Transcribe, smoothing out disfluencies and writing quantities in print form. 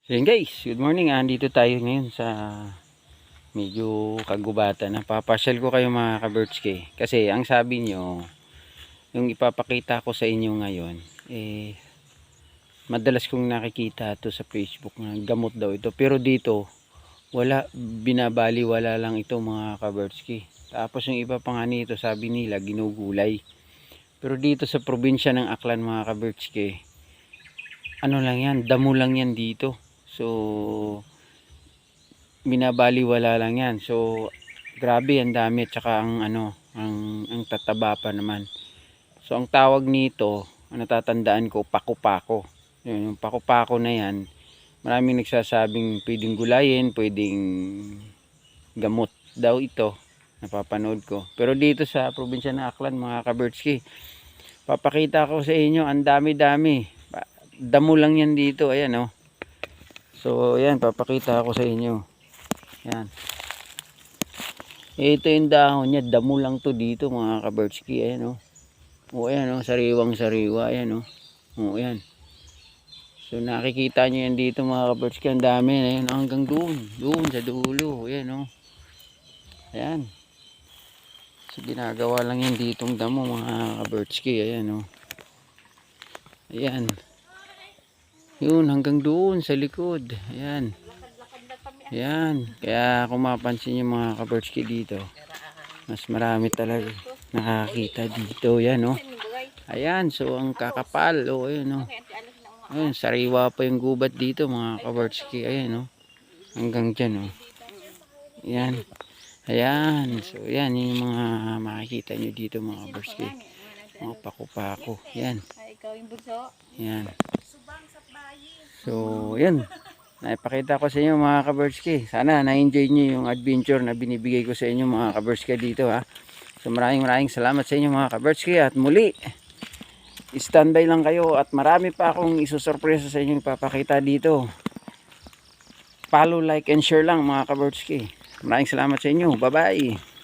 So yun guys, good morning. Andito tayo ngayon sa medyo kagubatan. Papasyal ko kayo mga ka-Birchke. Kasi ang sabi nyo, yung ipapakita ko sa inyo ngayon, madalas kong nakikita to sa Facebook na gamot daw ito. Pero dito, wala, binabali, wala lang ito mga ka-Birchke. Tapos yung iba pa nga nito, sabi nila, ginugulay. Pero dito sa probinsya ng Aklan mga ka-Birchke, ano lang yan, damo lang yan dito. So, binabaliwala lang yan. So, grabe, ang dami. At saka ang tataba pa naman. So, ang tawag nito, ang natatandaan ko, pako-pako. Yung pako-pako na yan, maraming nagsasabing pwedeng gulayin, pwedeng gamot daw ito. Napapanood ko. Pero dito sa probinsya ng Aklan, mga ka-Birchke, papakita ko sa inyo, ang dami-dami. Damo lang yan dito, ayan oh. So, ayan, papakita ako sa inyo. Ayan. Ito yung dahon niya, damo lang to dito mga ka-Birchke, ayan oh. O, ayan oh, sariwang-sariwa, ayan oh. O, ayan. So, nakikita nyo yan dito mga ka-Birchke, ang dami, ayan, hanggang doon sa dulo, ayan oh. Ayan. So, ginagawa lang yan ditong damo mga ka-Birchke, ayan oh. Ayan. Yun, hanggang doon sa likod. Ayan. Ayan. Kaya kung mapansin nyo mga ka-Birchke dito, mas marami talaga nakakita dito. Ayan, oh. Ayan, so ang kakapal. Oh, ayan, oh. Ayan, sariwa pa yung gubat dito mga ka-Birchke. Ayan, oh. Hanggang dyan, oh. Ayan. Ayan. So, ayan, yung mga makikita nyo dito mga ka-Birchke. Mga pako-pako. Ayan. Ayan. So, yan. Naipakita ko sa inyo mga ka-Birchke. Sana na-enjoy nyo yung adventure na binibigay ko sa inyo mga ka-Birchke dito ha. So, maraming salamat sa inyo mga ka-Birchke. At muli, standby lang kayo at marami pa akong isusurpresa sa inyo ipapakita dito. Follow, like, and share lang mga ka-Birchke. Maraming salamat sa inyo. Bye-bye.